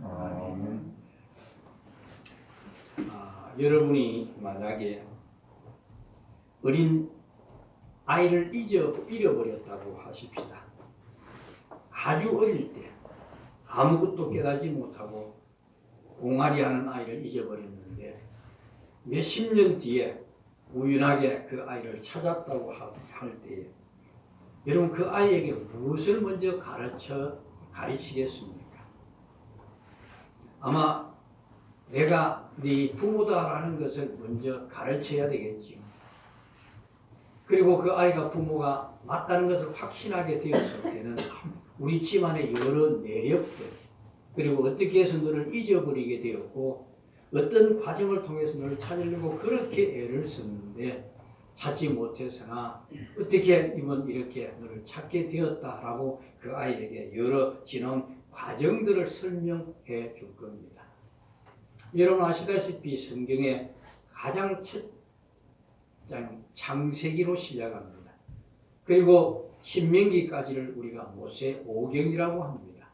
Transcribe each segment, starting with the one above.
아멘. 여러분이 만약에 어린 아이를 잃어버렸다고 하십시다. 아주 어릴 때 아무것도 깨닫지 못하고 옹알이하는 아이를 잊어버렸는데 몇십 년 뒤에 우연하게 그 아이를 찾았다고 할 때에 여러분 그 아이에게 무엇을 먼저 가르치겠습니까? 아마 내가 네 부모다라는 것을 먼저 가르쳐야 되겠지요. 그리고 그 아이가 부모가 맞다는 것을 확신하게 되었을 때는 우리 집안의 여러 내력들 그리고 어떻게 해서 너를 잊어버리게 되었고 어떤 과정을 통해서 너를 찾으려고 그렇게 애를 썼는데 찾지 못해서나 어떻게 이번 이렇게 너를 찾게 되었다라고 그 아이에게 여러 지난 과정들을 설명해 줄 겁니다. 여러분 아시다시피 성경의 가장 첫 장 창세기로 시작합니다. 그리고 신명기까지를 우리가 모세 오경이라고 합니다.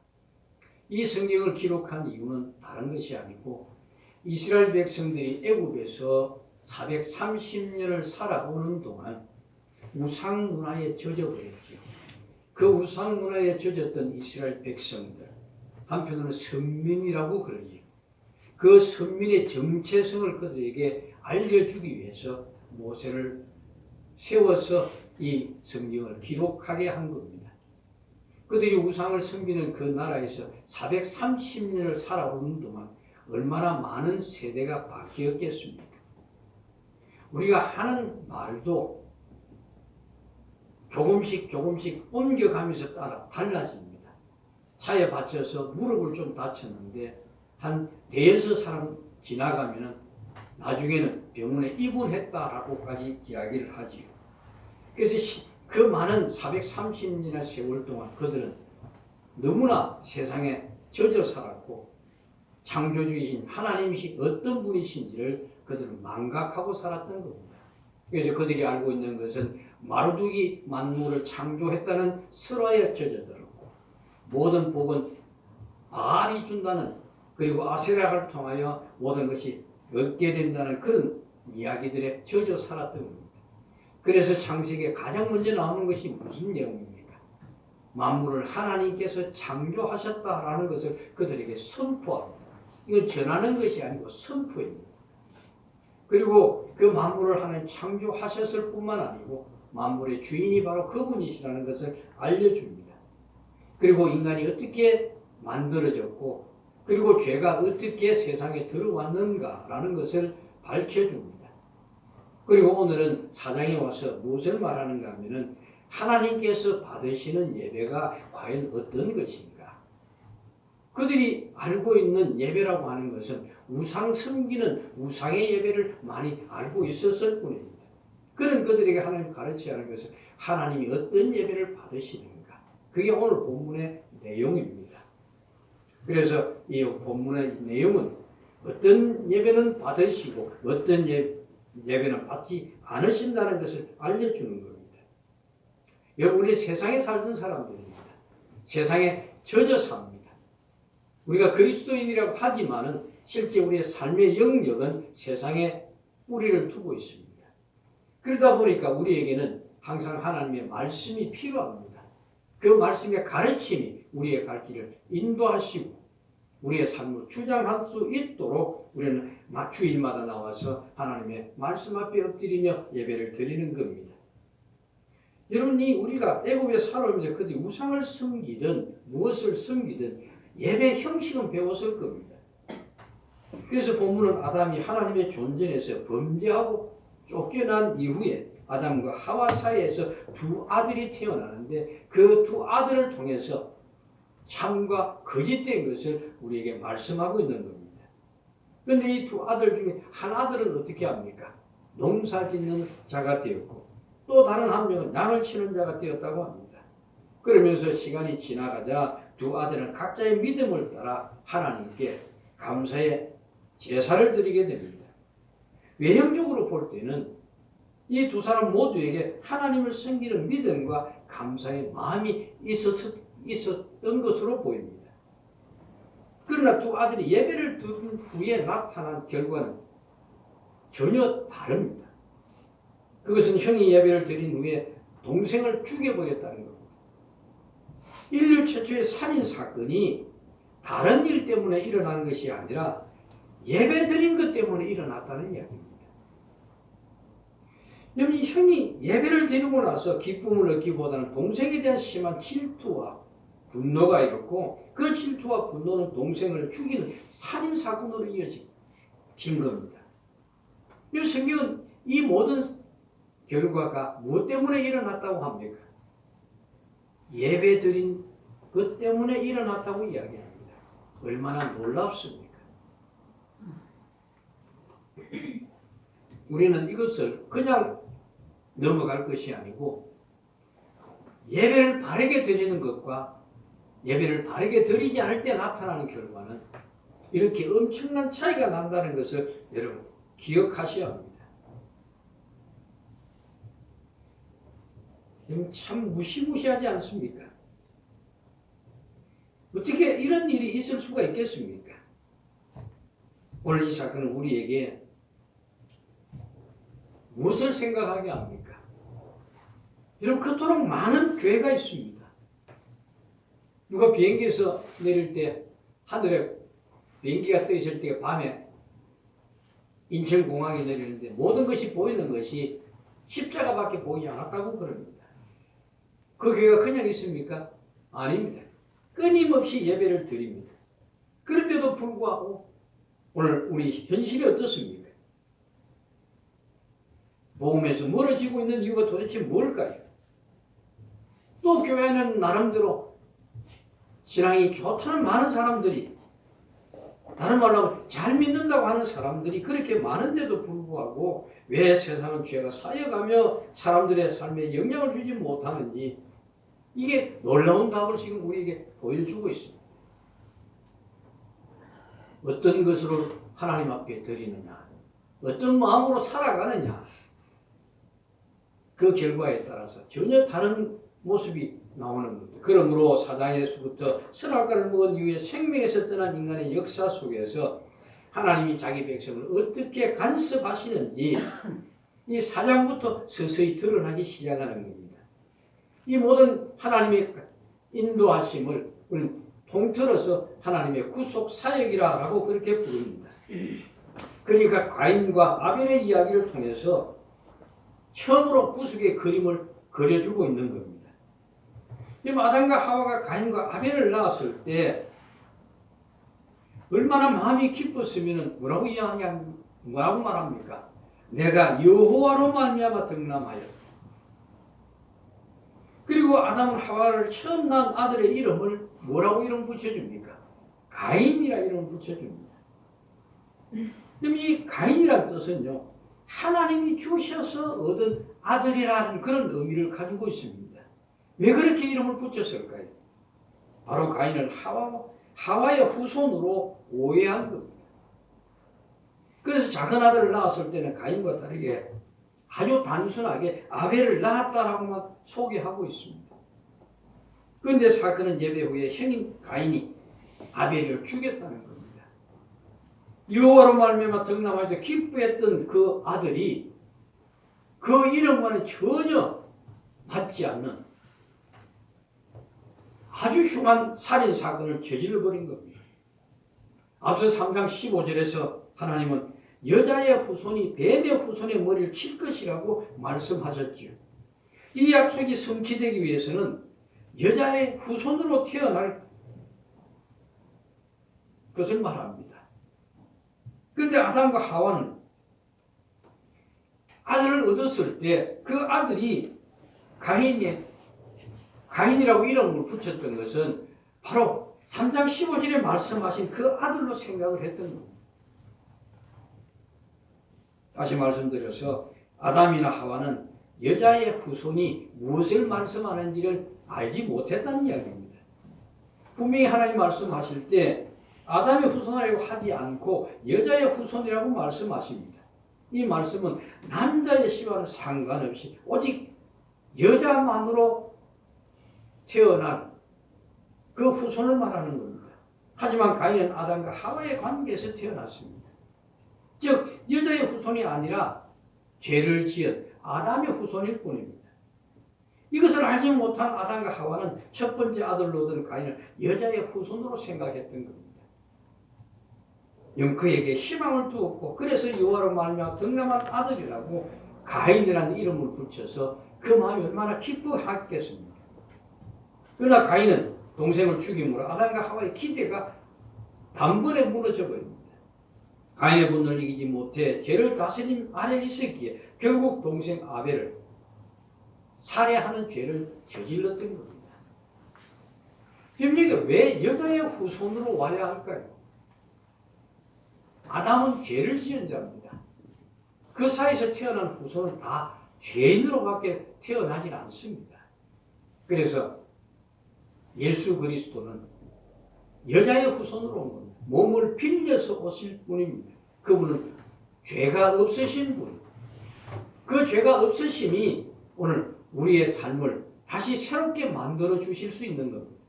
이 성경을 기록한 이유는 다른 것이 아니고 이스라엘 백성들이 애굽에서 430년을 살아오는 동안 우상 문화에 젖어버렸지요. 그 우상 문화에 젖었던 이스라엘 백성들, 한편으로는 선민이라고 그러지요. 그 선민의 정체성을 그들에게 알려주기 위해서 모세를 세워서 이 성경을 기록하게 한 겁니다. 그들이 우상을 섬기는 그 나라에서 430년을 살아오는 동안 얼마나 많은 세대가 바뀌었겠습니까? 우리가 하는 말도 조금씩 옮겨가면서 따라 달라집니다. 차에 받쳐서 무릎을 좀 다쳤는데 한 대여섯 사람 지나가면은 나중에는 병원에 입원했다라고까지 이야기를 하지요. 그래서 그 많은 430년의 세월 동안 그들은 너무나 세상에 젖어 살았고 창조주이신 하나님이신 어떤 분이신지를 그들은 망각하고 살았던 겁니다. 그래서 그들이 알고 있는 것은 마루두기 만물을 창조했다는 설화에 젖어들었고 모든 복은 바알이 준다는 그리고 아세라를 통하여 모든 것이 얻게 된다는 그런 이야기들에 젖어 살았던 겁니다. 그래서 창세기에 가장 먼저 나오는 것이 무슨 내용입니까? 만물을 하나님께서 창조하셨다라는 것을 그들에게 선포합니다. 이건 전하는 것이 아니고 선포입니다. 그리고 그 만물을 하나님 창조하셨을 뿐만 아니고 만물의 주인이 바로 그분이시라는 것을 알려줍니다. 그리고 인간이 어떻게 만들어졌고 그리고 죄가 어떻게 세상에 들어왔는가라는 것을 밝혀줍니다. 그리고 오늘은 4장에 와서 무엇을 말하는가 하면은 하나님께서 받으시는 예배가 과연 어떤 것인가? 그들이 알고 있는 예배라고 하는 것은 우상 섬기는 우상의 예배를 많이 알고 있었을 뿐입니다. 그런 그들에게 하나님 가르쳐야 하는 것은 하나님이 어떤 예배를 받으시는가? 그게 오늘 본문의 내용입니다. 그래서 이 본문의 내용은 어떤 예배는 받으시고 어떤 예배는 받지 않으신다는 것을 알려주는 겁니다. 여러분 우리 세상에 살던 사람들입니다. 세상에 젖어 삽니다. 우리가 그리스도인이라고 하지만은 실제 우리의 삶의 영역은 세상에 뿌리를 두고 있습니다. 그러다 보니까 우리에게는 항상 하나님의 말씀이 필요합니다. 그 말씀의 가르침이 우리의 갈 길을 인도하시고 우리의 삶을 주장할 수 있도록 우리는 주일마다 나와서 하나님의 말씀 앞에 엎드리며 예배를 드리는 겁니다. 여러분이 우리가 애굽에 살아오면서 그들이 우상을 섬기든 무엇을 섬기든 예배 형식은 배웠을 겁니다. 그래서 본문은 아담이 하나님의 존전에서 범죄하고 쫓겨난 이후에 아담과 하와 사이에서 두 아들이 태어나는데 그 두 아들을 통해서 참과 거짓된 것을 우리에게 말씀하고 있는 겁니다. 그런데 이 두 아들 중에 한 아들은 어떻게 합니까? 농사 짓는 자가 되었고 또 다른 한 명은 양을 치는 자가 되었다고 합니다. 그러면서 시간이 지나가자 두 아들은 각자의 믿음을 따라 하나님께 감사의 제사를 드리게 됩니다. 외형적으로 볼 때는 이 두 사람 모두에게 하나님을 섬기는 믿음과 감사의 마음이 있었던 것으로 보입니다. 그러나 두 아들이 예배를 드린 후에 나타난 결과는 전혀 다릅니다. 그것은 형이 예배를 드린 후에 동생을 죽여버렸다는 겁니다. 인류 최초의 살인 사건이 다른 일 때문에 일어난 것이 아니라 예배 드린 것 때문에 일어났다는 이야기입니다. 여러분, 이 형이 예배를 드리고 나서 기쁨을 얻기보다는 동생에 대한 심한 질투와 분노가 있었고, 그 질투와 분노는 동생을 죽이는 살인 사건으로 이어진 겁니다. 이 성경은 이 모든 결과가 무엇 때문에 일어났다고 합니까? 예배 드린 것 때문에 일어났다고 이야기합니다. 얼마나 놀랍습니까? 우리는 이것을 그냥 넘어갈 것이 아니고 예배를 바르게 드리는 것과 예배를 바르게 드리지 않을 때 나타나는 결과는 이렇게 엄청난 차이가 난다는 것을 여러분 기억하셔야 합니다. 참 무시무시하지 않습니까? 어떻게 이런 일이 있을 수가 있겠습니까? 오늘 이 사건은 우리에게 무엇을 생각하게 합니까? 여러분, 그토록 많은 교회가 있습니다. 누가 비행기에서 내릴 때 하늘에 비행기가 떠 있을 때 밤에 인천공항에 내리는데 모든 것이 보이는 것이 십자가밖에 보이지 않았다고 그럽니다. 그 교회가 그냥 있습니까? 아닙니다. 끊임없이 예배를 드립니다. 그런데도 불구하고 오늘 우리 현실이 어떻습니까? 복음에서 멀어지고 있는 이유가 도대체 뭘까요? 또 교회는 나름대로 신앙이 좋다는 많은 사람들이, 다른 말로 하면 잘 믿는다고 하는 사람들이 그렇게 많은데도 불구하고 왜 세상은 죄가 쌓여가며 사람들의 삶에 영향을 주지 못하는지, 이게 놀라운 답을 지금 우리에게 보여주고 있습니다. 어떤 것으로 하나님 앞에 드리느냐, 어떤 마음으로 살아가느냐, 그 결과에 따라서 전혀 다른 모습이 나오는 겁니다. 그러므로 사장에서부터 선악과를 먹은 이후에 생명에서 떠난 인간의 역사 속에서 하나님이 자기 백성을 어떻게 간섭하시는지 이 사장부터 서서히 드러나기 시작하는 겁니다. 이 모든 하나님의 인도하심을 우리 통틀어서 하나님의 구속 사역이라고 그렇게 부릅니다. 그러니까 가인과 아벨의 이야기를 통해서 처음으로 구속의 그림을 그려주고 있는 겁니다. 지금 아담과 하와가 가인과 아벨을 낳았을 때 얼마나 마음이 기뻤으면 뭐라고 말합니까? 내가 여호와로 말미암아 득남하여. 그리고 아담은 하와를 처음 낳은 아들의 이름을 뭐라고 이름 붙여줍니까? 가인이라 이름 붙여줍니다. 그럼 이 가인이라는 뜻은요, 하나님이 주셔서 얻은 아들이라는 그런 의미를 가지고 있습니다. 왜 그렇게 이름을 붙였을까요? 바로 가인을 하와의 후손으로 오해한 겁니다. 그래서 작은 아들을 낳았을 때는 가인과 다르게 아주 단순하게 아벨을 낳았다라고만 소개하고 있습니다. 그런데 사건은 예배 후에 형인 가인이 아벨을 죽였다는 겁니다. 여호와로 말미암아 득남하여 기뻐했던 그 아들이 그 이름과는 전혀 맞지 않는 아주 흉한 살인사건을 저질러버린 겁니다. 앞서 3장 15절에서 하나님은 여자의 후손이 뱀의 후손의 머리를 칠 것이라고 말씀하셨지요. 이 약속이 성취되기 위해서는 여자의 후손으로 태어날 것을 말합니다. 그런데 아담과 하와는 아들을 얻었을 때 그 아들이 가인이라고 이름을 붙였던 것은 바로 3장 15절에 말씀하신 그 아들로 생각을 했던 겁니다. 다시 말씀드려서 아담이나 하와는 여자의 후손이 무엇을 말씀하는지를 알지 못했다는 이야기입니다. 분명히 하나님 말씀하실 때 아담의 후손이라고 하지 않고 여자의 후손이라고 말씀하십니다. 이 말씀은 남자의 씨와는 상관없이 오직 여자만으로 태어난 그 후손을 말하는 겁니다. 하지만 가인은 아담과 하와의 관계에서 태어났습니다. 즉 여자의 후손이 아니라 죄를 지은 아담의 후손일 뿐입니다. 이것을 알지 못한 아담과 하와는 첫 번째 아들로 얻은 가인을 여자의 후손으로 생각했던 겁니다. 그에게 희망을 두었고 그래서 여호와로 말미암아 덕남한 아들이라고 가인이라는 이름을 붙여서 그 마음이 얼마나 기뻐했겠습니까? 그러나 가인은 동생을 죽임으로 아담과 하와의 기대가 단번에 무너져 버립니다. 가인의 분노를 이기지 못해 죄를 다스림 안에 있었기에 결국 동생 아벨을 살해하는 죄를 저질렀던 겁니다. 그럼 왜 여자의 후손으로 와야 할까요? 아담은 죄를 지은 자입니다. 그 사이에서 태어난 후손은 다 죄인으로밖에 태어나지 않습니다. 그래서 예수 그리스도는 여자의 후손으로 온 겁니다. 몸을 빌려서 오실 분입니다. 그분은 죄가 없으신 분. 그 죄가 없으심이 오늘 우리의 삶을 다시 새롭게 만들어 주실 수 있는 겁니다.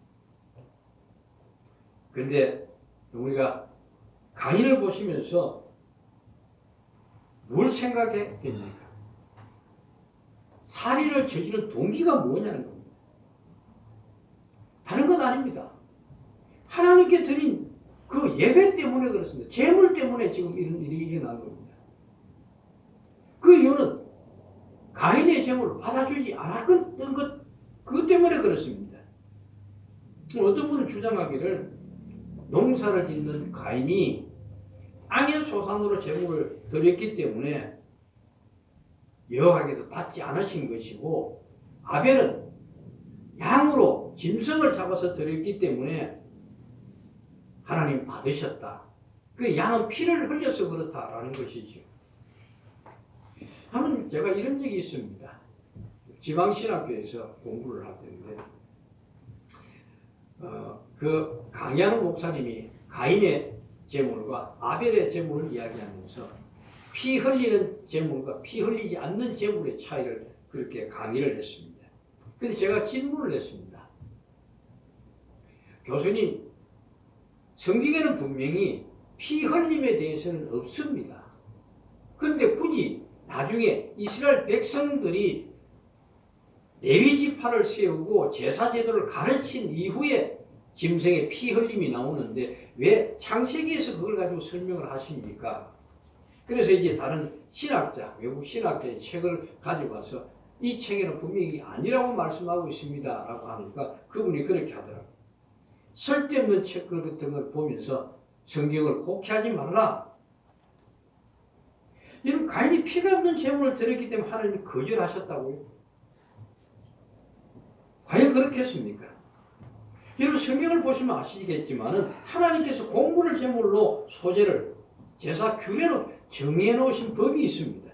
그런데 우리가 가인을 보시면서 뭘 생각했습니까? 살인을 저지른 동기가 뭐냐는 겁니다. 다른 것 아닙니다. 하나님께 드린 그 예배 때문에 그렇습니다. 재물 때문에 지금 이런 일이 일어난 겁니다. 그 이유는 가인의 재물을 받아주지 않았던 것, 그것 때문에 그렇습니다. 어떤 분은 주장하기를 농사를 짓는 가인이 땅의 소산으로 재물을 드렸기 때문에 여호와께서 받지 않으신 것이고 아벨은 양으로 짐승을 잡아서 드렸기 때문에 하나님 받으셨다. 그 양은 피를 흘려서 그렇다라는 것이죠. 한번 제가 이런 적이 있습니다. 지방신학교에서 공부를 할 때인데 그 강의하는 목사님이 가인의 제물과 아벨의 제물을 이야기하면서 피 흘리는 제물과 피 흘리지 않는 제물의 차이를 그렇게 강의를 했습니다. 그래서 제가 질문을 했습니다. 교수님, 성경에는 분명히 피 흘림에 대해서는 없습니다. 그런데 굳이 나중에 이스라엘 백성들이 레위지파를 세우고 제사제도를 가르친 이후에 짐승의 피 흘림이 나오는데 왜 창세기에서 그걸 가지고 설명을 하십니까? 그래서 이제 다른 신학자, 외국 신학자의 책을 가지고 와서 이 책에는 분명히 아니라고 말씀하고 있습니다 라고 하니까 그분이 그렇게 하더라고요. 쓸데없는 책들 같은 걸 보면서 성경을 곡해하지 말라. 여러분, 가인이 피가 없는 제물을 드렸기 때문에 하나님이 거절하셨다고요? 과연 그렇겠습니까? 여러분, 성경을 보시면 아시겠지만 하나님께서 공물을 제물로 소재를 제사 규례로 정해놓으신 법이 있습니다.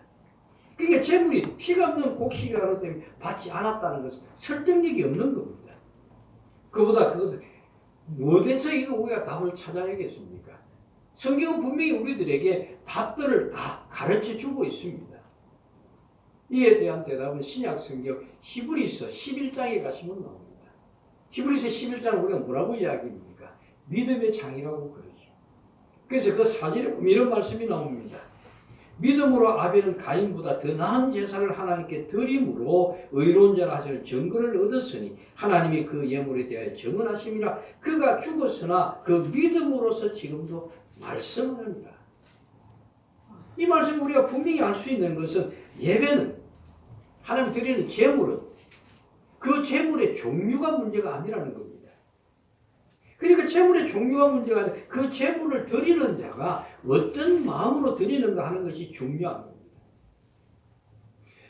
그러니까 제물이 피가 없는 곡식이라고 때문에 받지 않았다는 것은 설득력이 없는 겁니다. 그보다 그것을 어디서 이거 우리가 답을 찾아야겠습니까? 성경은 분명히 우리들에게 답들을 다 가르쳐주고 있습니다. 이에 대한 대답은 신약 성경 히브리서 11장에 가시면 나옵니다. 히브리서 11장은 우리가 뭐라고 이야기합니까? 믿음의 장이라고 그러죠. 그래서 그 사절에 보면 이런 말씀이 나옵니다. 믿음으로 아벨은 가인보다 더 나은 제사를 하나님께 드림으로 의로운 자라 하시는 증거를 얻었으니 하나님이 그 예물에 대하여 증언하심이라. 그가 죽었으나 그 믿음으로서 지금도 말씀하느니라. 이 말씀 우리가 분명히 알 수 있는 것은 예배는 하나님 드리는 제물은 그 제물의 종류가 문제가 아니라는 겁니다. 그러니까 제물의 종류가 문제가 아니라 그 제물을 드리는 자가 어떤 마음으로 드리는가 하는 것이 중요한 겁니다.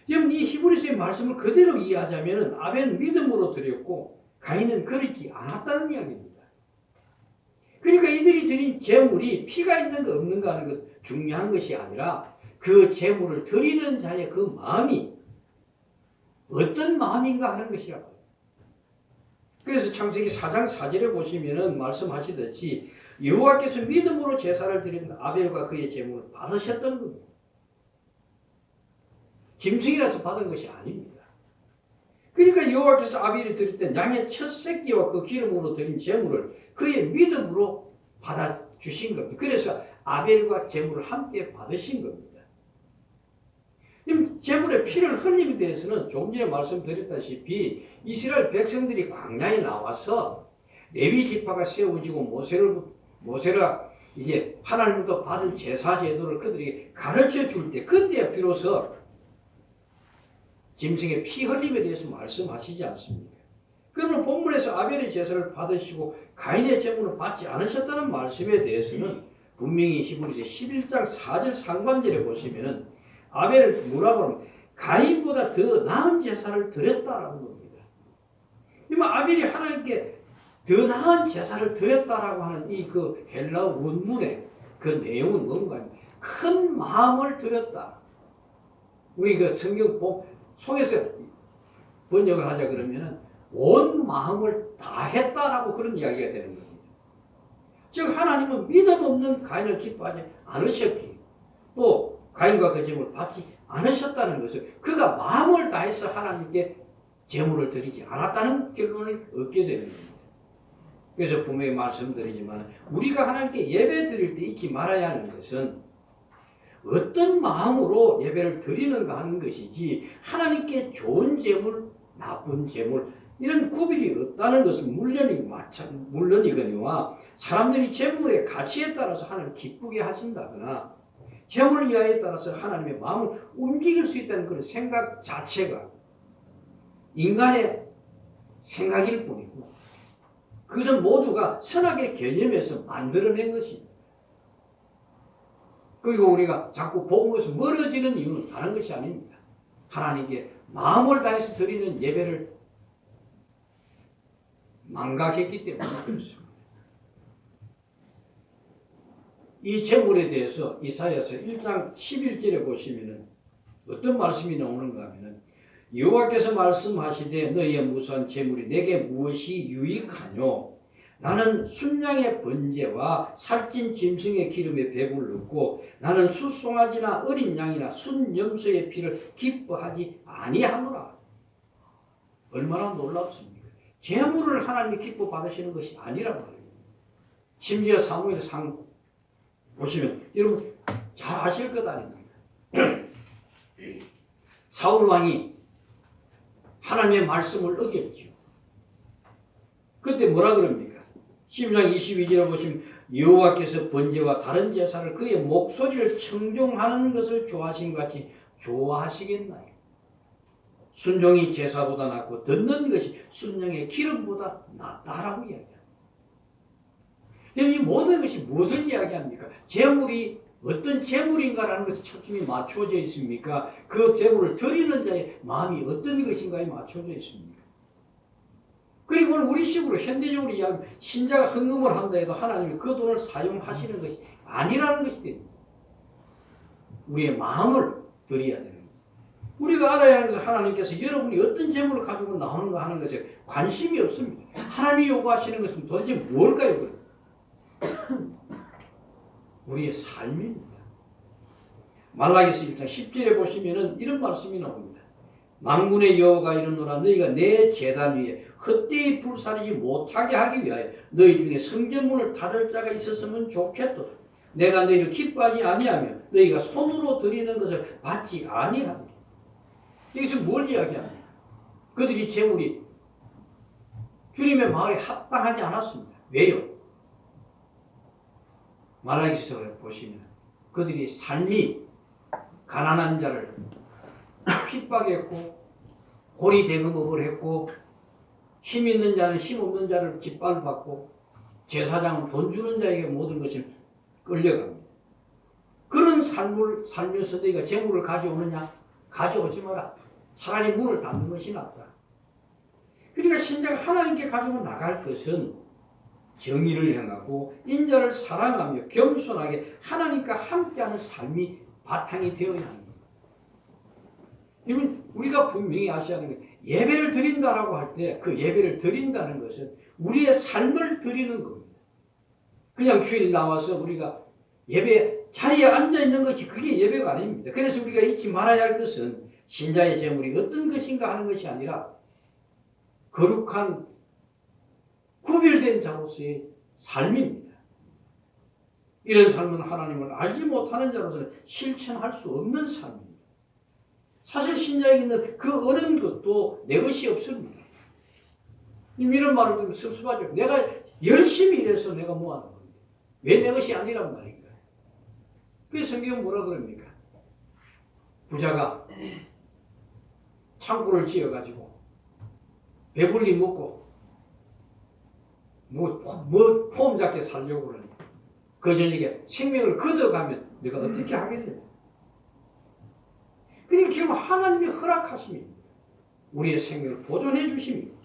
여러분, 이 히브리서의 말씀을 그대로 이해하자면 아벨은 믿음으로 드렸고 가인은 그렇지 않았다는 이야기입니다. 그러니까 이들이 드린 제물이 피가 있는가 없는가 하는 것 중요한 것이 아니라 그 제물을 드리는 자의 그 마음이 어떤 마음인가 하는 것이라고. 그래서 창세기 4장 4절에 보시면은 말씀하시듯이 여호와께서 믿음으로 제사를 드린 아벨과 그의 제물을 받으셨던 겁니다. 짐승이라서 받은 것이 아닙니다. 그러니까 여호와께서 아벨이 드릴 때 양의 첫 새끼와 그 기름으로 드린 제물을 그의 믿음으로 받아주신 겁니다. 그래서 아벨과 제물을 함께 받으신 겁니다. 제물의 피를 흘림에 대해서는 조금 전에 말씀드렸다시피 이스라엘 백성들이 광야에 나와서 레위 지파가 세워지고 모세가 이제 하나님부터 받은 제사 제도를 그들에게 가르쳐 줄 때 그때야 비로소 짐승의 피 흘림에 대해서 말씀하시지 않습니까? 그러면 본문에서 아벨의 제사를 받으시고 가인의 제물을 받지 않으셨다는 말씀에 대해서는 분명히 히브리서 11장 4절 상반절에 보시면은 아벨을 뭐라고 하면 가인보다 더 나은 제사를 드렸다라는 겁니다. 그러면 아벨이 하나님께 더 나은 제사를 드렸다라고 하는 이 그 헬라어 원문의 그 내용은 뭔가 큰 마음을 드렸다. 우리 그 성경 속에서 번역을 하자 그러면은 온 마음을 다했다라고 그런 이야기가 되는 겁니다. 즉 하나님은 믿음 없는 가인을 기뻐하지 않으셨기 또 가인과 그 제물을 받지 않으셨다는 것을 그가 마음을 다해서 하나님께 제물을 드리지 않았다는 결론을 얻게 되는 겁니다. 그래서 분명히 말씀드리지만 우리가 하나님께 예배 드릴 때 잊지 말아야 하는 것은 어떤 마음으로 예배를 드리는가 하는 것이지 하나님께 좋은 제물, 나쁜 제물 이런 구별이 없다는 것은 물론이거니와 사람들이 제물의 가치에 따라서 하나님을 기쁘게 하신다거나 제물 이하에 따라서 하나님의 마음을 움직일 수 있다는 그런 생각 자체가 인간의 생각일 뿐이고 그것은 모두가 선악의 개념에서 만들어낸 것입니다. 그리고 우리가 자꾸 복음에서 멀어지는 이유는 다른 것이 아닙니다. 하나님께 마음을 다해서 드리는 예배를 망각했기 때문에 그렇습니다. 이 제물에 대해서 이사야서 1장 11절에 보시면은 어떤 말씀이 나오는가 하면은 여호와께서 말씀하시되 너희의 무수한 제물이 내게 무엇이 유익하뇨? 나는 순양의 번제와 살찐 짐승의 기름에 배불렀고 나는 숫송아지나 어린 양이나 순염소의 피를 기뻐하지 아니하노라. 얼마나 놀랍습니까? 제물을 하나님이 기뻐 받으시는 것이 아니란 말이에요. 심지어 사무엘상 보시면 여러분 잘 아실 것 아닙니까? 사울 왕이 하나님의 말씀을 어겼죠. 그때 뭐라 그럽니까? 10장 22절에 보시면 여호와께서 번제와 다른 제사를 그의 목소리를 청종하는 것을 좋아하신 것 같이 좋아하시겠나요? 순종이 제사보다 낫고 듣는 것이 순양의 기름보다 낫다라고 이야기합니다. 이 모든 것이 무엇을 이야기합니까? 제물이 어떤 제물인가라는 것에 초점이 맞춰져 있습니까? 그 제물을 드리는 자의 마음이 어떤 것인가에 맞춰져 있습니까? 그리고 우리 식으로 현대적으로 이야기하면 신자가 헌금을 한다 해도 하나님이 그 돈을 사용하시는 것이 아니라는 것이 됩니다. 우리의 마음을 드려야 되는 겁니다. 우리가 알아야 하는 것은 하나님께서 여러분이 어떤 제물을 가지고 나오는가 하는 것에 관심이 없습니다. 하나님이 요구하시는 것은 도대체 뭘까요? 우리의 삶입니다. 말라기서 1장 10절에 보시면은 이런 말씀이 나옵니다. 만군의 여호와가 이르노라 너희가 내 제단 위에 헛되이 불사르지 못하게 하기 위하여 너희 중에 성전문을 닫을 자가 있었으면 좋겠도다. 내가 너희를 기뻐하지 아니하며 너희가 손으로 드리는 것을 받지 아니하리라. 여기서 뭘 이야기합니까? 그들이 제물이 주님의 마을에 합당하지 않았습니다. 왜요? 말라기서를 보시면 그들이 삶이 가난한 자를 핍박했고 고리대금업을 했고 힘 있는 자는 힘 없는 자를 짓밟았고 제사장은 돈 주는 자에게 모든 것을 끌려갑니다. 그런 삶을 살면서 너희가 재물을 가져오느냐? 가져오지 마라. 차라리 문을 닫는 것이 낫다. 그러니까 신자가 하나님께 가지고 나갈 것은 정의를 행하고 인자를 사랑하며 겸손하게 하나님과 함께하는 삶이 바탕이 되어야 합니다. 이건 우리가 분명히 아셔야 하는 게 예배를 드린다라고 할 때 그 예배를 드린다는 것은 우리의 삶을 드리는 겁니다. 그냥 주일 나와서 우리가 예배 자리에 앉아 있는 것이 그게 예배가 아닙니다. 그래서 우리가 잊지 말아야 할 것은 신자의 제물이 어떤 것인가 하는 것이 아니라 거룩한 구별된 자로서의 삶입니다. 이런 삶은 하나님을 알지 못하는 자로서는 실천할 수 없는 삶입니다. 사실 신약에 있는 그 어느 것도 내 것이 없습니다. 이런 말을 좀 섭섭하죠. 내가 열심히 일해서 내가 모아놓은 건데 왜 내 것이 아니란 말인가. 그래서 성경은 뭐라 그럽니까? 부자가 창고를 지어가지고 배불리 먹고 폼 잡게 살려고 그러니 그 저녁에 생명을 걷어가면 내가 어떻게 하겠느냐. 그러니까 결국 하나님이 허락하심입니다. 우리의 생명을 보존해 주심입니다.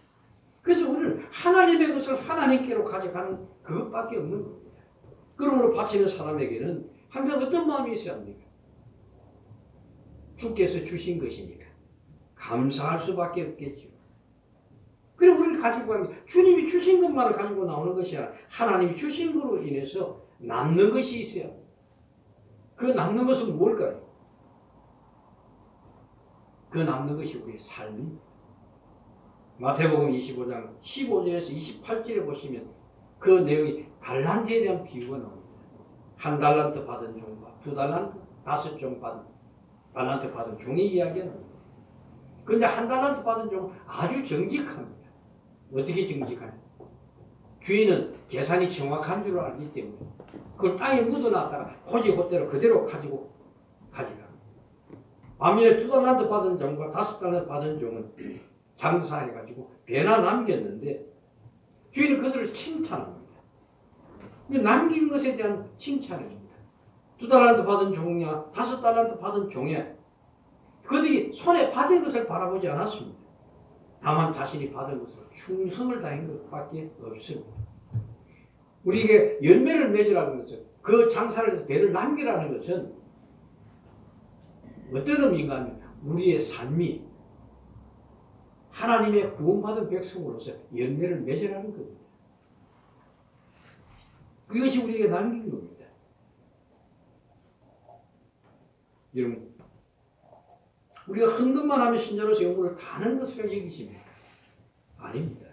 그래서 우리는 하나님의 것을 하나님께로 가져가는 그것밖에 없는 겁니다. 그러므로 바치는 사람에게는 항상 어떤 마음이 있어야 합니까? 주께서 주신 것이니까 감사할 수밖에 없겠죠. 그리고 우리를 가지고 가면 주님이 주신 것만을 가지고 나오는 것이 아니라 하나님이 주신 것으로 인해서 남는 것이 있어요. 그 남는 것은 뭘까요? 그 남는 것이 우리의 삶입니다. 마태복음 25장 15절에서 28절에 보시면 그 내용이 달란트에 대한 비유가 나옵니다. 한 달란트 받은 종과 두 달란트, 5종 받은 달란트 받은 종의 이야기가 나옵니다. 그런데 한 달란트 받은 종은 아주 정직합니다. 어떻게 정직하냐? 주인은 계산이 정확한 줄 알기 때문에 그걸 땅에 묻어놨다가 고지고대로 그대로 가지고 가져갑니다. 반면에 2달란트 받은 종과 5달란트 받은 종은 장사해가지고 배나 남겼는데 주인은 그들을 칭찬합니다. 남긴 것에 대한 칭찬입니다. 2달란트 받은 종이야 5달란트 받은 종이야 그들이 손에 받은 것을 바라보지 않았습니다. 다만 자신이 받은 것으로 충성을 다한 것밖에 없습니다. 우리에게 열매를 맺으라는 것은 그 장사를 해서 배를 남기라는 것은 어떤 의미인가 하면 우리의 삶이 하나님의 구원받은 백성으로서 열매를 맺으라는 겁니다. 그것이 우리에게 남긴 겁니다. 여러분, 우리가 헌금만 하면 신자로서 영혼을 다는 것으로 여기십니까? 아닙니다.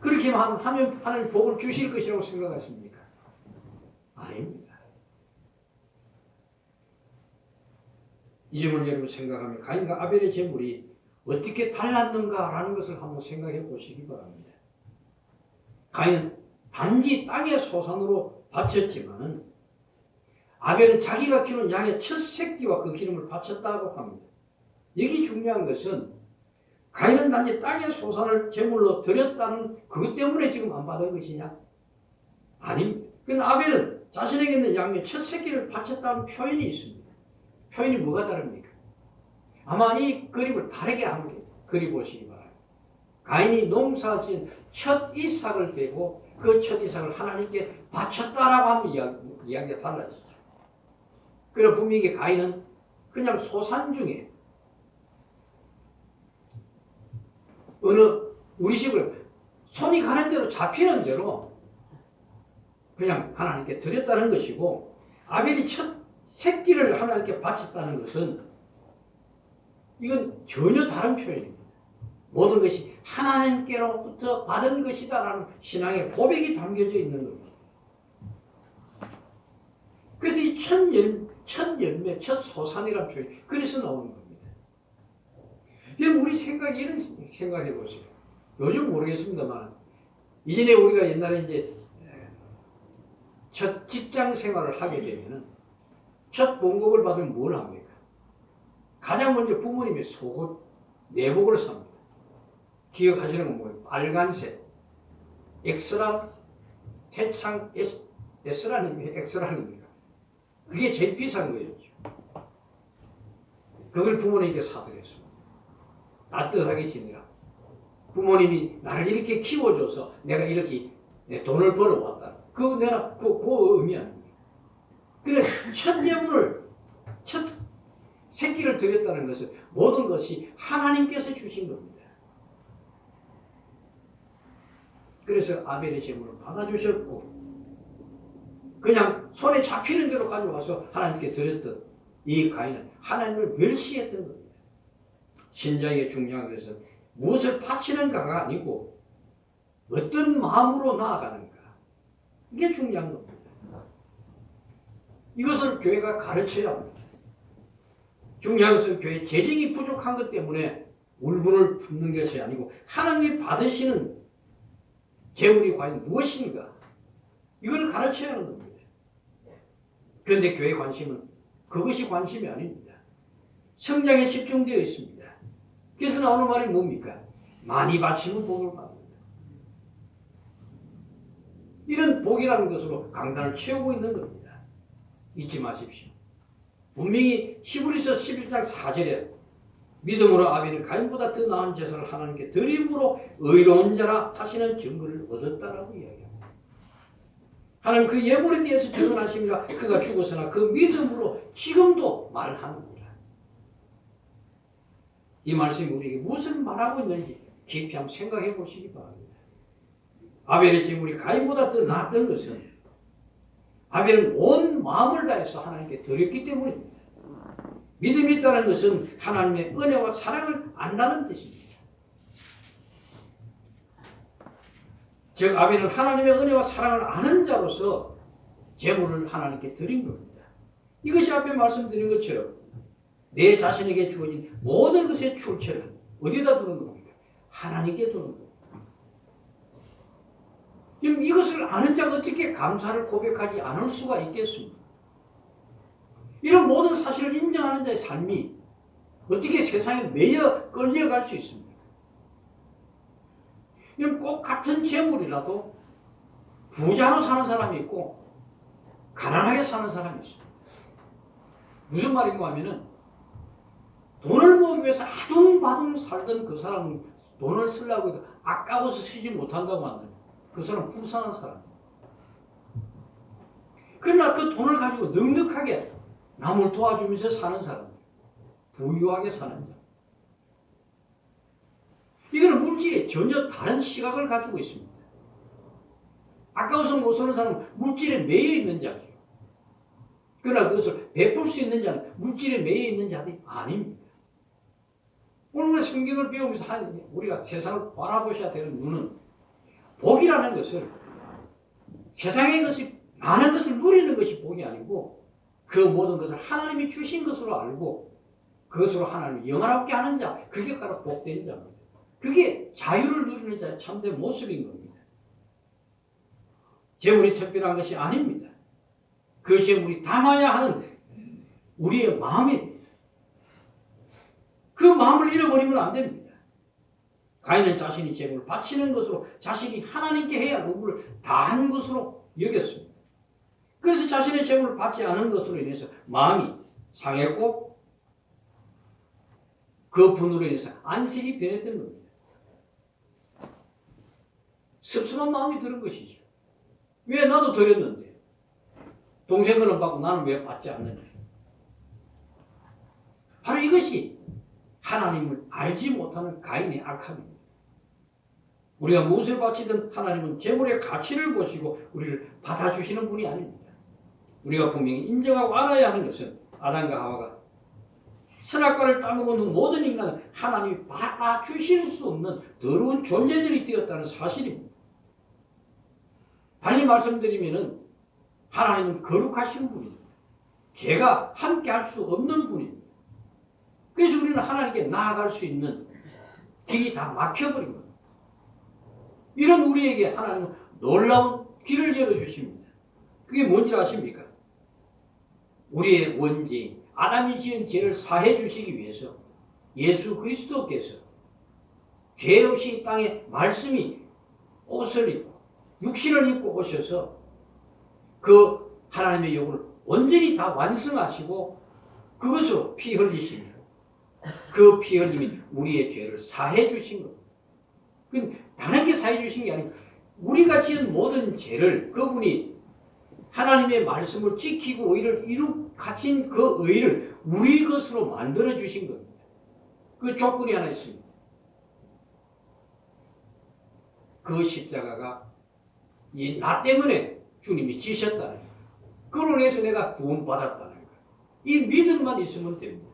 그렇게 하면 하나님 복을 주실 것이라고 생각하십니까? 아닙니다. 이 점을 여러분 생각하면 가인과 아벨의 재물이 어떻게 달랐는가라는 것을 한번 생각해 보시기 바랍니다. 가인은 단지 땅의 소산으로 바쳤지만 아벨은 자기가 키운 양의 첫 새끼와 그 기름을 바쳤다고 합니다. 여기 중요한 것은 가인은 단지 땅의 소산을 제물로 드렸다는 그것 때문에 지금 안 받은 것이냐? 아닙니다. 그러나 아벨은 자신에게 있는 양의 첫 새끼를 바쳤다는 표현이 있습니다. 표현이 뭐가 다릅니까? 아마 이 그림을 다르게 한번 그려보시기 바랍니다. 가인이 농사지은 첫 이삭을 빼고 그 첫 이삭을 하나님께 바쳤다라고 하면 이야기가 달라지죠. 그래서 분명히 가인은 그냥 소산 중에 우리 식으로 손이 가는 대로 잡히는 대로 그냥 하나님께 드렸다는 것이고 아벨이 첫 새끼를 하나님께 바쳤다는 것은 이건 전혀 다른 표현입니다. 모든 것이 하나님께로부터 받은 것이다라는 신앙의 고백이 담겨져 있는 겁니다. 그래서 이 첫 열매, 첫 소산이라는 표현이 그래서 나오는 겁니다. 우리 이런 생각해 보세요. 요즘 모르겠습니다만 이전에 우리가 옛날에 이제 첫 직장 생활을 하게 되면은 첫 봉급을 받으면 뭘 합니까? 가장 먼저 부모님의 속옷, 내복을 삽니다. 기억하시는 건 뭐예요? 빨간색, 엑스란, 태창, 엑스란입니까? 그게 제일 비싼 거였죠. 그걸 부모님께 사드렸습니다. 따뜻하게 지내라. 부모님이 나를 이렇게 키워줘서 내가 이렇게 돈을 벌어왔다. 그 의미 아닙니까? 그래서 첫 예물을, 첫 새끼를 드렸다는 것은 모든 것이 하나님께서 주신 겁니다. 그래서 아벨의 제물을 받아주셨고 그냥 손에 잡히는 대로 가져와서 하나님께 드렸던 이 가인은 하나님을 멸시했던 겁니다. 신자에게 중요한 것은 무엇을 바치는가가 아니고 어떤 마음으로 나아가는가. 이게 중요한 겁니다. 이것을 교회가 가르쳐야 합니다. 중요한 것은 교회 재정이 부족한 것 때문에 울분을 품는 것이 아니고 하나님이 받으시는 재물이 과연 무엇인가? 이걸 가르쳐야 하는 겁니다. 그런데 교회 관심은 그것이 관심이 아닙니다. 성장에 집중되어 있습니다. 그래서 나오는 말이 뭡니까? 많이 바치면 복을 받는다. 이런 복이라는 것으로 강단을 채우고 있는 겁니다. 잊지 마십시오. 분명히 히브리서 11장 4절에 믿음으로 아벨은 가인보다 더 나은 제사를 하나님께 드림으로 의로운 자라 하시는 증거를 얻었다라고 이야기합니다. 하나님 그 예물에 대해서 증언하십니다. 그가 죽었으나 그 믿음으로 지금도 말하는구나. 이 말씀이 우리에게 무슨 말하고 있는지 깊이 한번 생각해 보시기 바랍니다. 아벨의 제물이 가인보다 더 나았던 것은 아벨은 온 마음을 다해서 하나님께 드렸기 때문입니다. 믿음이 있다는 것은 하나님의 은혜와 사랑을 안다는 뜻입니다. 즉 아벨은 하나님의 은혜와 사랑을 아는 자로서 제물을 하나님께 드린 겁니다. 이것이 앞에 말씀드린 것처럼 내 자신에게 주어진 모든 것의 출처를 어디다 두는 겁니까? 하나님께 두는 겁니다. 이것을 아는 자가 어떻게 감사를 고백하지 않을 수가 있겠습니까? 이런 모든 사실을 인정하는 자의 삶이 어떻게 세상에 매여 끌려갈 수 있습니까? 이건 꼭 같은 재물이라도 부자로 사는 사람이 있고 가난하게 사는 사람이 있습니다. 무슨 말인가 하면은 돈을 모으기 위해서 아둥바둥 살던 그 사람은 돈을 쓰려고 해도 아까워서 쓰지 못한다고 한다면 그 사람은 불쌍한 사람입니다. 그러나 그 돈을 가지고 넉넉하게 남을 도와주면서 사는 사람, 부유하게 사는 자. 이거는 물질에 전혀 다른 시각을 가지고 있습니다. 아까워서 못 사는 사람은 물질에 매여 있는 자죠. 그러나 그것을 베풀 수 있는 자는 물질에 매여 있는 자들이 아닙니다. 오늘 우리가 성경을 배우면서 우리가 세상을 바라보셔야 되는 이유는 복이라는 것을 세상의 것이 많은 것을 누리는 것이 복이 아니고 그 모든 것을 하나님이 주신 것으로 알고 그것으로 하나님을 영화롭게 하는 자, 그게 바로 복된 자입니다. 그게 자유를 누리는 자의 참된 모습인 겁니다. 재물이 특별한 것이 아닙니다. 그 재물이 담아야 하는 우리의 마음입니다. 그 마음을 잃어버리면 안 됩니다. 가인은 자신이 재물을 바치는 것으로 자신이 하나님께 해야 할 의무를 다하는 것으로 여겼습니다. 그래서 자신의 재물을 받지 않은 것으로 인해서 마음이 상했고 그 분으로 인해서 안색이 변했던 겁니다. 섭섭한 마음이 드는 것이죠. 왜 나도 드렸는데 동생 거는 받고 나는 왜 받지 않는지. 바로 이것이 하나님을 알지 못하는 가인의 악함입니다. 우리가 무엇을 바치든 하나님은 재물의 가치를 보시고 우리를 받아주시는 분이 아닙니다. 우리가 분명히 인정하고 알아야 하는 것은 아담과 하와가 선악과를 따먹은 모든 인간은 하나님이 받아주실 수 없는 더러운 존재들이 되었다는 사실입니다. 달리 말씀드리면은 하나님은 거룩하신 분입니다. 죄가 함께 할 수 없는 분입니다. 그래서 우리는 하나님께 나아갈 수 있는 길이 다 막혀버린 겁니다. 이런 우리에게 하나님은 놀라운 길을 열어주십니다. 그게 뭔지 아십니까? 우리의 원죄인 아담이 지은 죄를 사해 주시기 위해서 예수 그리스도께서 죄 없이 이 땅에 말씀이 옷을 입고 육신을 입고 오셔서 그 하나님의 욕을 온전히 다 완성하시고 그것으로 피 흘리시며 그 피 흘림이 우리의 죄를 사해 주신 겁니다. 그건 다른 게 사해 주신 게 아니고 우리가 지은 모든 죄를 그분이 하나님의 말씀을 지키고 의를 이룩하신 그 의를 우리 것으로 만들어 주신 겁니다. 그 조건이 하나 있습니다. 그 십자가가 이 나 때문에 주님이 지셨다는 거예요. 그로 인해서 내가 구원받았다는 거예요. 이 믿음만 있으면 됩니다.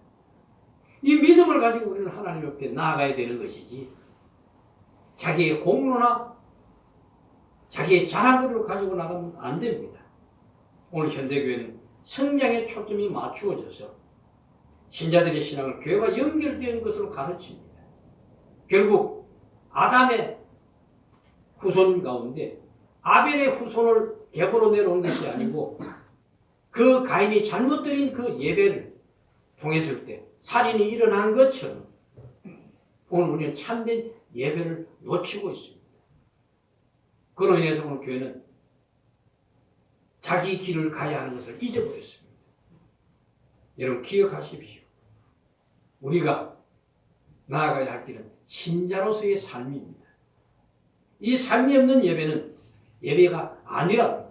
이 믿음을 가지고 우리는 하나님 옆에 나아가야 되는 것이지 자기의 공로나 자기의 자랑거리를 가지고 나가면 안 됩니다. 오늘 현대교회는 성장에 초점이 맞추어져서 신자들의 신앙을 교회와 연결된 것으로 가르칩니다. 결국 아담의 후손 가운데 아벨의 후손을 계보로 내려온 것이 아니고 그 가인이 잘못 드린 그 예배를 통했을 때 살인이 일어난 것처럼 오늘 우리는 참된 예배를 놓치고 있습니다. 그로 인해서 오늘 교회는 자기 길을 가야 하는 것을 잊어버렸습니다. 여러분 기억하십시오. 우리가 나아가야 할 길은 신자로서의 삶입니다. 이 삶이 없는 예배는 예배가 아니라고.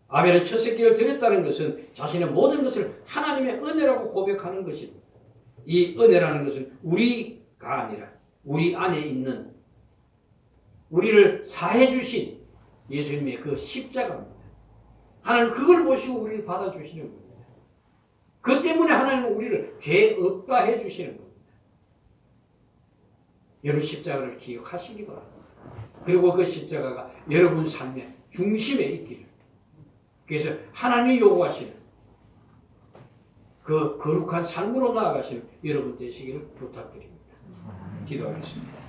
아벨은 첫 새끼를 드렸다는 것은 자신의 모든 것을 하나님의 은혜라고 고백하는 것입니다. 이 은혜라는 것은 우리가 아니라 우리 안에 있는 우리를 사해 주신 예수님의 그 십자가입니다. 하나님 그걸 보시고 우리를 받아주시는 겁니다. 그 때문에 하나님은 우리를 죄 없다 해주시는 겁니다. 여러분 십자가를 기억하시기 바랍니다. 그리고 그 십자가가 여러분 삶의 중심에 있기를. 그래서 하나님이 요구하시는 그 거룩한 삶으로 나아가시는 여러분 되시기를 부탁드립니다. 기도하겠습니다.